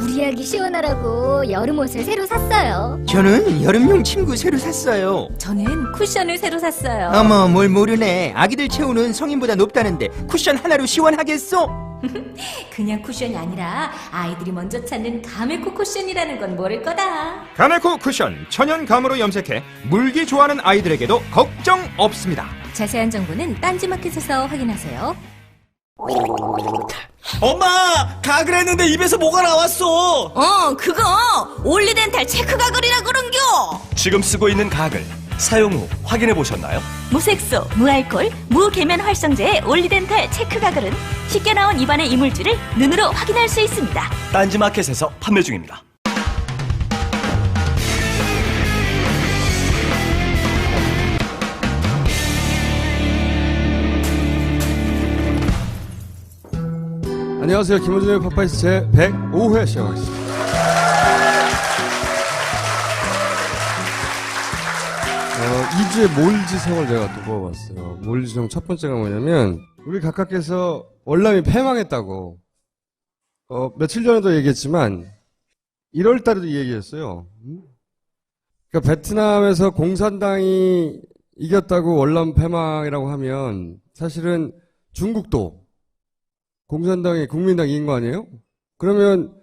우리 아기 시원하라고 여름 옷을 새로 샀어요. 저는 여름용 침구 새로 샀어요. 저는 쿠션을 새로 샀어요. 어머, 뭘 모르네. 아기들 체온은 성인보다 높다는데 쿠션 하나로 시원하겠어? 그냥 쿠션이 아니라 아이들이 먼저 찾는 가메코 쿠션이라는 건 모를 거다. 가메코 쿠션 천연 감으로 염색해 물기 좋아하는 아이들에게도 걱정 없습니다. 자세한 정보는 딴지마켓에서 확인하세요. 엄마! 가글 했는데 입에서 뭐가 나왔어! 그거 올리덴탈 체크 가글이라 그런겨. 지금 쓰고 있는 가글 사용 후 확인해 보셨나요? 무색소, 무알콜, 무계면 활성제의 올리덴탈 체크 가글은 쉽게 나온 입안의 이물질을 눈으로 확인할 수 있습니다. 딴지마켓에서 판매 중입니다. 안녕하세요. 김호준의 팟파이스 제 105회 시작하겠습니다. 2주의 몰지성을 제가 또 뽑아봤어요. 몰지성 첫 번째가 뭐냐면 우리 각하께서 월남이 패망했다고 며칠 전에도 얘기했지만 1월 달에도 이 얘기했어요. 그러니까 베트남에서 공산당이 이겼다고 월남 패망이라고 하면 사실은 중국도 공산당이 국민당 이긴 거 아니에요? 그러면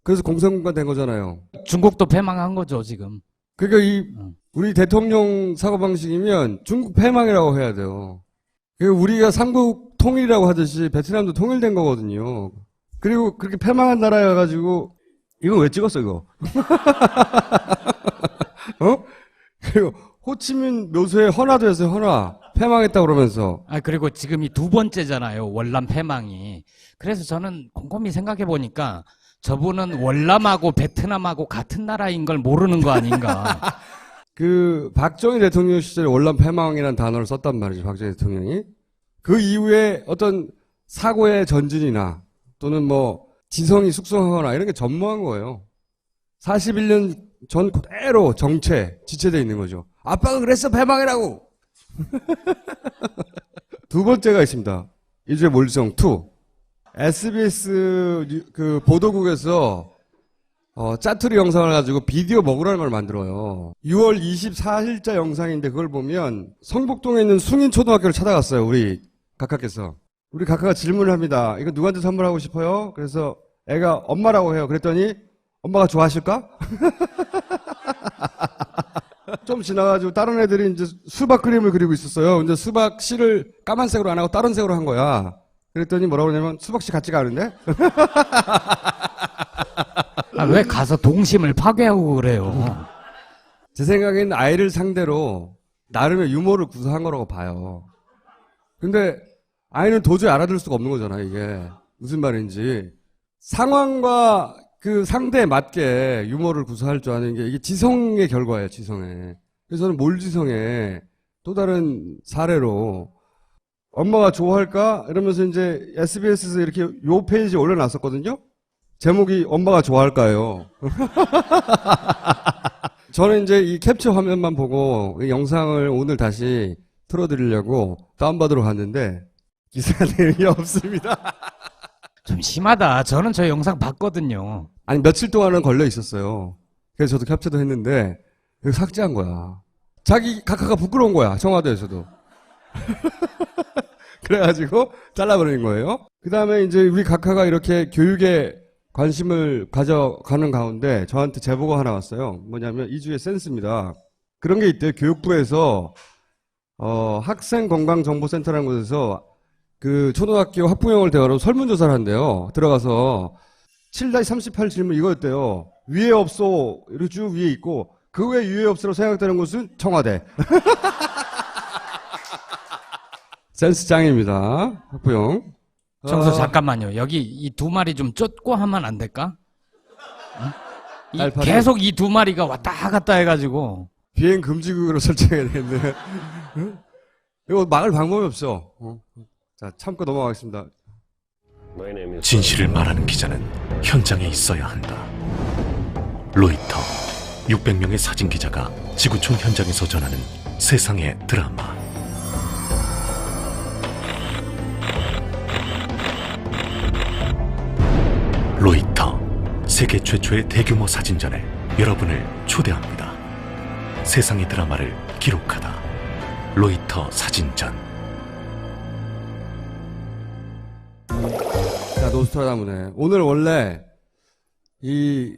그래서 공산국가 된 거잖아요. 중국도 패망한 거죠 지금. 그러니까 우리 대통령 사고방식이면 중국 패망이라고 해야 돼요. 우리가 삼국 통일이라고 하듯이 베트남도 통일된 거거든요. 그리고 그렇게 패망한 나라여가지고 이거 왜 찍었어 이거? 그리고 호치민 묘소에 헌화도 했어요. 헌화. 패망했다 그러면서. 그리고 지금이 두 번째잖아요. 월남 패망이. 그래서 저는 곰곰이 생각해 보니까 저분은 월남하고 베트남하고 같은 나라인 걸 모르는 거 아닌가. 박정희 대통령 시절에 월남 패망이라는 단어를 썼단 말이죠. 박정희 대통령이. 그 이후에 어떤 사고의 전진이나 또는 뭐 지성이 숙성하거나 이런 게 전무한 거예요. 41년 전 그대로 정체, 지체되어 있는 거죠. 아빠가 그랬어, 패망이라고! 두 번째가 있습니다. 이주의 몰지성 2. SBS 보도국에서 짜투리 영상을 가지고 비디오 먹으라는 걸 만들어요. 6월 24일자 영상인데 그걸 보면 성북동에 있는 숭인초등학교를 찾아갔어요. 우리 각하께서. 우리 각하가 질문을 합니다. 이거 누구한테 선물하고 싶어요? 그래서 애가 엄마라고 해요. 그랬더니 엄마가 좋아하실까? 좀 지나가지고 다른 애들이 이제 수박 그림을 그리고 있었어요. 근데 수박 씨를 까만색으로 안 하고 다른 색으로 한 거야. 그랬더니 뭐라고 그러냐면 수박 씨 같지가 않은데? 왜 가서 동심을 파괴하고 그래요? 제 생각에는 아이를 상대로 나름의 유머를 구사한 거라고 봐요. 근데 아이는 도저히 알아들을 수가 없는 거잖아요, 이게. 무슨 말인지. 상황과 그 상대에 맞게 유머를 구사할 줄 아는 게 이게 지성의 결과예요, 지성의. 그래서 저는 몰지성의 또 다른 사례로 엄마가 좋아할까? 이러면서 이제 SBS에서 이렇게 요 페이지에 올려놨었거든요? 제목이 엄마가 좋아할까요? 저는 이제 이 캡처 화면만 보고 이 영상을 오늘 다시 틀어드리려고 다운받으러 갔는데 기사 내용이 없습니다. 좀 심하다. 저는 저 영상 봤거든요. 아니 며칠 동안은 걸려 있었어요. 그래서 저도 캡처도 했는데 이거 삭제한 거야. 자기 각하가 부끄러운 거야. 청와대에서도. 그래가지고 잘라버린 거예요. 그 다음에 이제 우리 각하가 이렇게 교육에 관심을 가져가는 가운데 저한테 제보가 하나 왔어요. 뭐냐면 2주의 센스입니다. 그런 게 있대요. 교육부에서 학생건강정보센터라는 곳에서 그 초등학교 학부형을 대화로 설문조사를 한대요. 들어가서 7-38 질문 이거였대요. 위에 없소 이렇게 쭉 위에 있고 그 외에 위에 없소로 생각되는 곳은 청와대. 센스 짱입니다. 학부형. 정수 잠깐만요. 여기 이 두 마리 좀 쫓고 하면 안 될까? 계속 이 두 마리가 왔다 갔다 해가지고 비행 금지구역으로 설정해야 되는데 이거 막을 방법이 없어. 자, 참고 넘어가겠습니다. 진실을 말하는 기자는 현장에 있어야 한다. 로이터 600명의 사진 기자가 지구촌 현장에서 전하는 세상의 드라마. 로이터 세계 최초의 대규모 사진전에 여러분을 초대합니다. 세상의 드라마를 기록하다. 로이터 사진전. 자, 노스트라다무네. 오늘 원래 이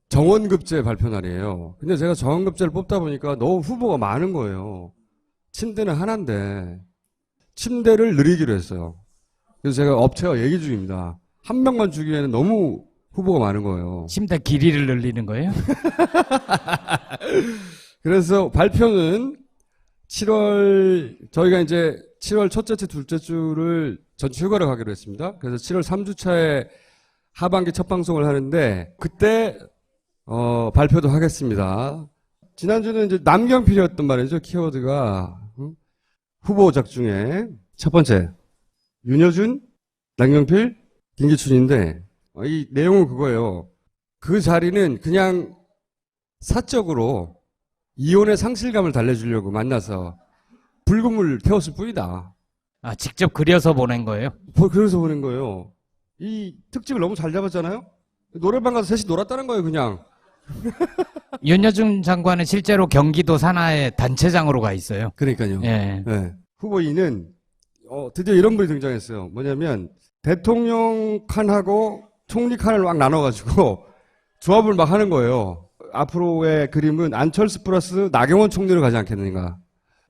정원급제 발표 날이에요. 근데 제가 정원급제를 뽑다 보니까 너무 후보가 많은 거예요. 침대는 하나인데 침대를 늘리기로 했어요. 그래서 제가 업체와 얘기 중입니다. 한 명만 주기에는 너무 후보가 많은 거예요. 침대 길이를 늘리는 거예요? 그래서 발표는 7월, 저희가 이제 7월 첫째 주, 둘째 주를 전체 휴가를 가기로 했습니다. 그래서 7월 3주차에 하반기 첫 방송을 하는데, 그때, 발표도 하겠습니다. 지난주는 이제 남경필이었단 말이죠, 키워드가. 후보작 중에. 첫 번째, 윤여준, 남경필, 김기춘인데, 이 내용은 그거예요. 그 자리는 그냥 사적으로 이혼의 상실감을 달래주려고 만나서 불금을 태웠을 뿐이다. 아, 직접 그려서 보낸 거예요? 그래서 보낸 거예요. 이 특집을 너무 잘 잡았잖아요? 노래방 가서 셋이 놀았다는 거예요, 그냥. 윤여준 장관은 실제로 경기도 산하의 단체장으로 가 있어요. 그러니까요. 예. 네. 후보 2는, 드디어 이런 분이 등장했어요. 뭐냐면, 대통령 칸하고 총리 칸을 막 나눠가지고 조합을 막 하는 거예요. 앞으로의 그림은 안철수 플러스 나경원 총리로 가지 않겠는가.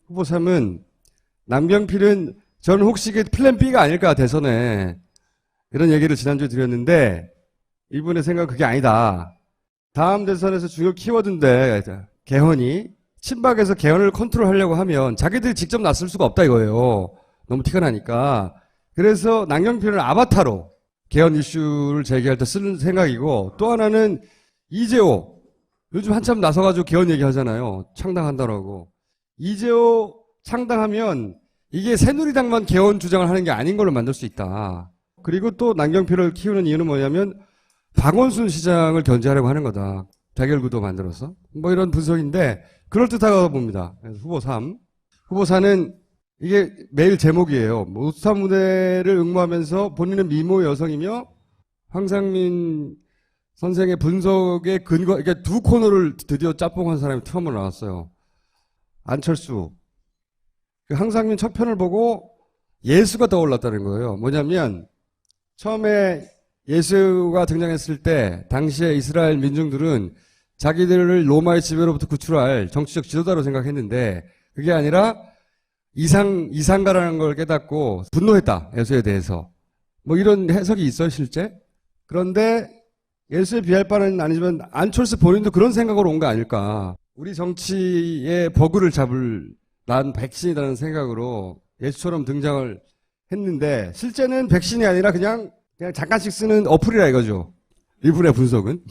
후보 3은 남경필은 저는 혹시 이게 플랜 B가 아닐까, 대선에. 이런 얘기를 지난주에 드렸는데 이분의 생각은 그게 아니다. 다음 대선에서 중요 키워드인데 개헌이 친박에서 개헌을 컨트롤하려고 하면 자기들이 직접 나설 수가 없다 이거예요. 너무 티가 나니까. 그래서 남경필은 아바타로 개헌 이슈를 제기할 때 쓰는 생각이고, 또 하나는 이재호. 요즘 한참 나서가지고 개헌 얘기하잖아요. 창당한다라고. 이재호 창당하면 이게 새누리당만 개헌 주장을 하는 게 아닌 걸로 만들 수 있다. 그리고 또 남경필을 키우는 이유는 뭐냐면 박원순 시장을 견제하려고 하는 거다. 대결구도 만들어서. 뭐 이런 분석인데 그럴듯하다고 봅니다. 그래서 후보 3. 후보 4는 이게 매일 제목이에요. 노스타 무대를 응모하면서 본인은 미모 여성이며 황상민 선생의 분석의 근거, 이게 두 코너를 드디어 짬뽕한 사람이 처음으로 나왔어요. 안철수. 그 황상민 첫 편을 보고 예수가 떠올랐다는 거예요. 뭐냐면 처음에 예수가 등장했을 때 당시에 이스라엘 민중들은 자기들을 로마의 지배로부터 구출할 정치적 지도자로 생각했는데 그게 아니라 이상가라는 걸 깨닫고 분노했다. 예수에 대해서. 뭐 이런 해석이 있어요, 실제? 그런데 예수에 비할 바는 아니지만 안철수 본인도 그런 생각으로 온 거 아닐까. 우리 정치의 버그를 잡을 난 백신이라는 생각으로 예수처럼 등장을 했는데 실제는 백신이 아니라 그냥 잠깐씩 쓰는 어플이라 이거죠. 이분의 분석은.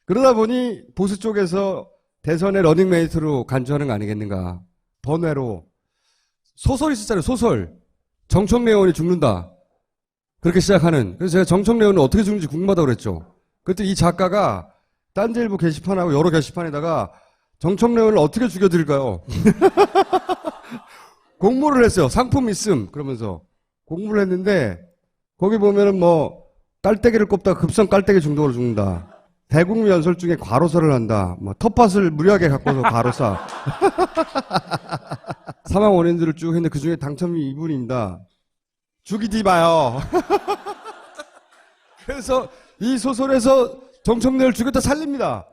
그러다 보니 보수 쪽에서 대선의 러닝메이트로 간주하는 거 아니겠는가. 번외로 소설이 있었잖아요. 소설. 정청래 의원이 죽는다. 그렇게 시작하는. 그래서 제가 정청래 의원은 어떻게 죽는지 궁금하다고 그랬죠. 그때 이 작가가 딴지일보 게시판하고 여러 게시판에다가 정청래 의원을 어떻게 죽여드릴까요? 공모를 했어요. 상품 있음. 그러면서 공모를 했는데 거기 보면은 뭐 깔때기를 꼽다가 급성 깔때기 중독으로 죽는다. 대국민 연설 중에 과로사를 한다. 뭐 텃밭을 무리하게 갖고서 과로사. 사망 원인들을 쭉 했는데 그 중에 당첨이 이분입니다. 죽이지 마요. 그래서 이 소설에서 정청래를 죽였다 살립니다.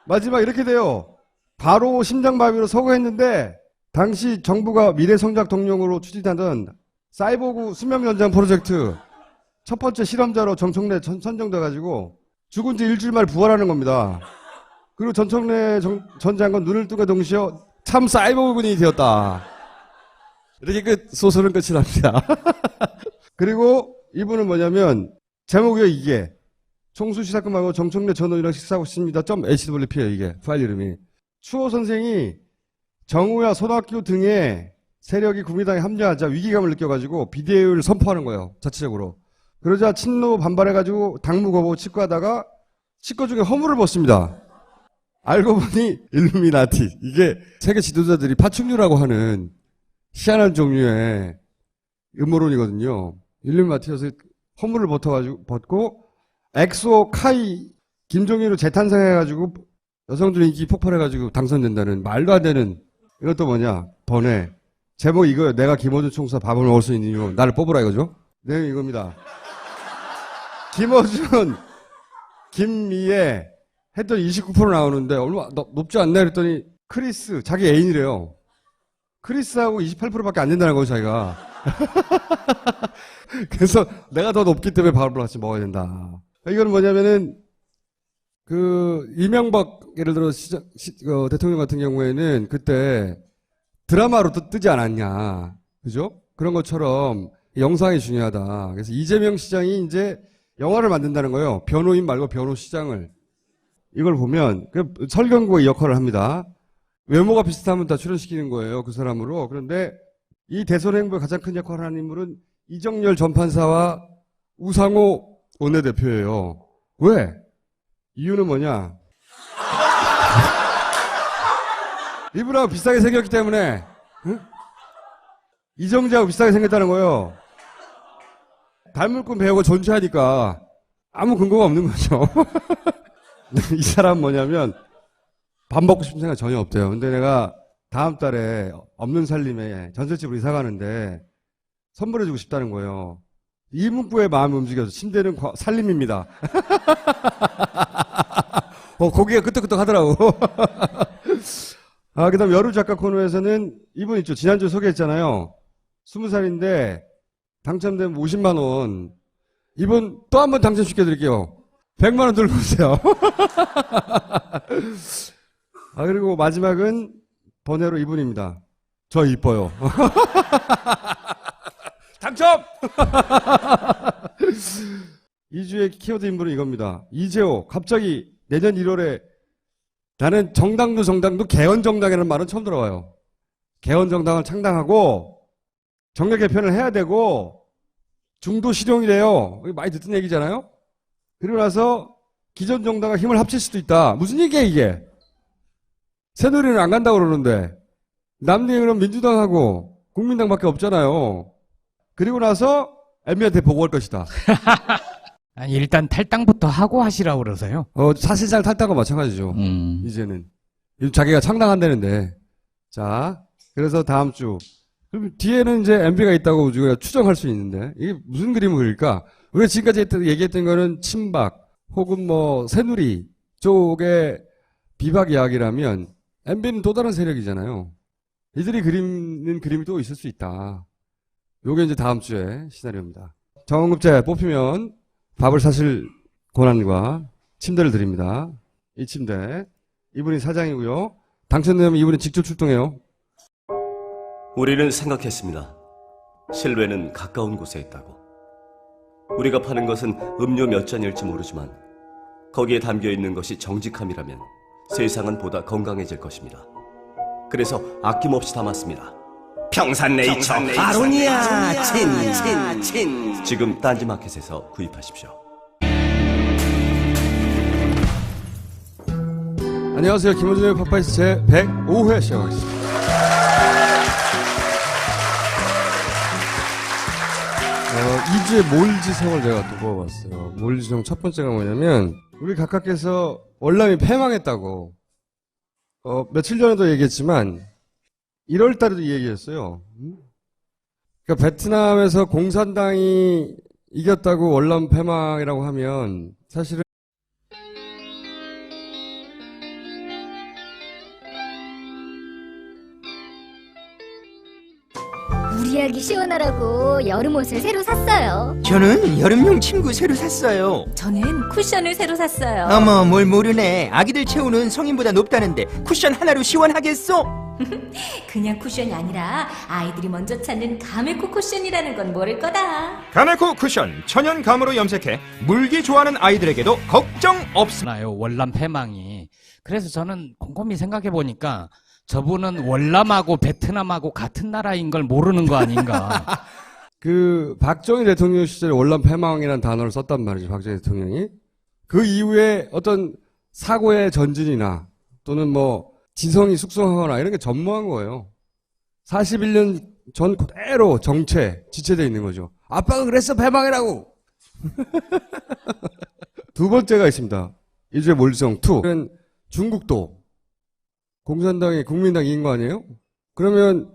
마지막 이렇게 돼요. 바로 심장마비로 서거했는데 당시 정부가 미래성장 동력으로 추진하던 사이보그 수명연장 프로젝트 첫 번째 실험자로 정청래 선정돼가지고 죽은 지 일주일 만에 부활하는 겁니다. 그리고 정청래 전 장관 눈을 뜨고 동시에 참 사이보그군이 되었다. 이렇게 소설은 끝이 납니다. 그리고 이분은 뭐냐면 제목이요 이게. 총수시 사건하고 정청래 전 의원이랑 식사하고 있습니다. .hwp예요 이게 파일 이름이. 추호 선생이 정우야 손학규 등의 세력이 국민당에 합류하자 위기감을 느껴가지고 비대위를 선포하는 거예요. 자체적으로. 그러자 친노 반발해가지고 당무 거부 치과하다가 치과 중에 허물을 벗습니다. 알고 보니 일루미나티. 이게 세계 지도자들이 파충류라고 하는 희한한 종류의 음모론이거든요. 일루미나티여서 허물을 벗고 엑소 카이 김종인으로 재탄생해가지고 여성들 인기 폭발해가지고 당선된다는 말도 안 되는. 이것도 뭐냐? 번외. 제목 이거예요. 내가 김어준 총사 밥을 먹을 수 있는 이유. 나를 뽑으라 이거죠? 내용이 이겁니다. 김어준, 김미애 했더니 29% 나오는데 얼마 높지 않나 그랬더니 크리스, 자기 애인이래요. 크리스하고 28%밖에 안 된다는 거죠, 자기가. 그래서 내가 더 높기 때문에 밥을 같이 먹어야 된다. 이거는 뭐냐면은 이명박 예를 들어 대통령 같은 경우에는 그때 드라마로 뜨지 않았냐, 그죠? 그런 것처럼 영상이 중요하다. 그래서 이재명 시장이 이제 영화를 만든다는 거예요. 변호인 말고 변호시장을. 이걸 보면 설경구가 이 역할을 합니다. 외모가 비슷하면 다 출연시키는 거예요, 그 사람으로. 그런데 이 대선 행보에 가장 큰 역할을 하는 인물은 이정열 전 판사와 우상호 원내대표예요. 왜? 이유는 뭐냐? 이분하고 비슷하게 생겼기 때문에, 응? 이정재하고 비슷하게 생겼다는 거예요. 닮을꾼 배우고 존재하니까 아무 근거가 없는 거죠. 이 사람 뭐냐면 밥 먹고 싶은 생각 전혀 없대요. 근데 내가 다음 달에 없는 살림에 전셋집으로 이사 가는데 선물해주고 싶다는 거예요. 이 문구에 마음이 움직여서 침대는 살림입니다. 고기가 끄떡끄떡 하더라고. 그 다음 여루 작가 코너에서는 이분 있죠. 지난주에 소개했잖아요. 20살인데 당첨되면 50만 원. 이분 또 한 번 당첨시켜드릴게요. 100만 원 들고 오세요. 그리고 마지막은 번외로 이분입니다. 저 이뻐요. 당첨! 2주의 키워드 인물은 이겁니다. 이재호, 갑자기 내년 1월에 나는 정당도 개헌정당이라는 말은 처음 들어와요. 개헌정당을 창당하고 정계 개편을 해야 되고 중도 실용이래요. 많이 듣던 얘기잖아요. 그리고 나서 기존 정당과 힘을 합칠 수도 있다. 무슨 얘기야 이게? 새누리는 안 간다고 그러는데 남대행은 민주당하고 국민당밖에 없잖아요. 그리고 나서 MB한테 보고할 것이다. 아니, 일단 탈당부터 하고 하시라고 그러세요. 사실상 탈당과 마찬가지죠. 이제는 자기가 창당한다는데. 자, 그래서 다음 주. 그럼 뒤에는 이제 MB가 있다고 우리가 추정할 수 있는데 이게 무슨 그림을 그릴까? 우리가 지금까지 얘기했던 거는 친박 혹은 뭐 새누리 쪽의 비박 이야기라면 MB는 또 다른 세력이잖아요. 이들이 그리는 그림이 또 있을 수 있다. 요게 이제 다음 주에 시나리오입니다. 정원급제 뽑히면 밥을 사실 권한과 침대를 드립니다. 이 침대. 이분이 사장이고요. 당첨되면 이분이 직접 출동해요. 우리는 생각했습니다. 실외는 가까운 곳에 있다고. 우리가 파는 것은 음료 몇 잔일지 모르지만 거기에 담겨있는 것이 정직함이라면 세상은 보다 건강해질 것입니다. 그래서 아낌없이 담았습니다. 평산네이처 아로니아 친. 지금 딴지마켓에서 구입하십시오. 안녕하세요. 김호준의 팟파이스 제 105회 시작하겠습니다. 이주의 몰지성을 제가 또 뽑아봤어요. 몰지성 첫 번째가 뭐냐면 우리 각하께서 월남이 패망했다고 며칠 전에도 얘기했지만 1월 달에도 이 얘기했어요. 그러니까 베트남에서 공산당이 이겼다고 월남 패망이라고 하면 사실은 우리 아기 시원하라고 여름 옷을 새로 샀어요. 저는 여름용 침구 새로 샀어요. 저는 쿠션을 새로 샀어요. 어머, 뭘 모르네. 아기들 채우는 성인보다 높다는데 쿠션 하나로 시원하겠어? 그냥 쿠션이 아니라 아이들이 먼저 찾는 가메코 쿠션이라는 건 모를 거다. 가메코 쿠션 천연 감으로 염색해 물기 좋아하는 아이들에게도 걱정 없습니다. 나요, 월남 패망이. 그래서 저는 곰곰이 생각해 보니까 저분은 월남하고 베트남하고 같은 나라인 걸 모르는 거 아닌가. 박정희 대통령 시절에 월남 패망이라는 단어를 썼단 말이죠. 박정희 대통령이. 그 이후에 어떤 사고의 전진이나 또는 뭐 지성이 숙성하거나 이런 게 전무한 거예요. 41년 전 그대로 정체, 지체되어 있는 거죠. 아빠가 그랬어, 패망이라고! 두 번째가 있습니다. 이주의 몰성 2. 중국도 공산당이 국민당 이긴 거 아니에요? 그러면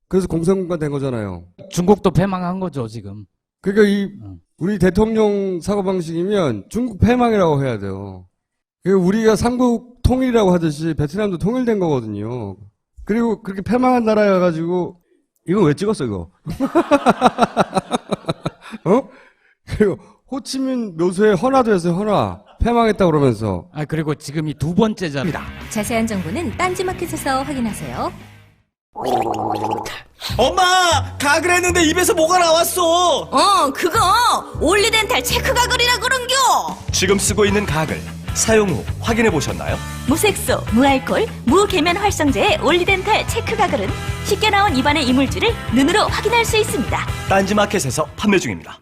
그래서 공산국가 된 거잖아요. 중국도 패망한 거죠, 지금. 그러니까 우리 대통령 사고방식이면 중국 패망이라고 해야 돼요. 그러니까 우리가 삼국 통일이라고 하듯이 베트남도 통일된 거거든요. 그리고 그렇게 패망한 나라여가지고 이거 왜 찍었어 이거? 어? 그리고 호치민 묘소에 헌화도 했어요. 헌화. 패망했다 그러면서. 아, 그리고 지금이 두 번째잖아요. 자세한 정보는 딴지마켓에서 확인하세요. 엄마! 가글 했는데 입에서 뭐가 나왔어! 그거 올리덴탈 체크 가글이라 그런겨. 지금 쓰고 있는 가글 사용 후 확인해 보셨나요? 무색소, 무알콜, 무계면 활성제의 올리덴탈 체크 가글은 쉽게 나온 입안의 이물질을 눈으로 확인할 수 있습니다. 딴지마켓에서 판매 중입니다.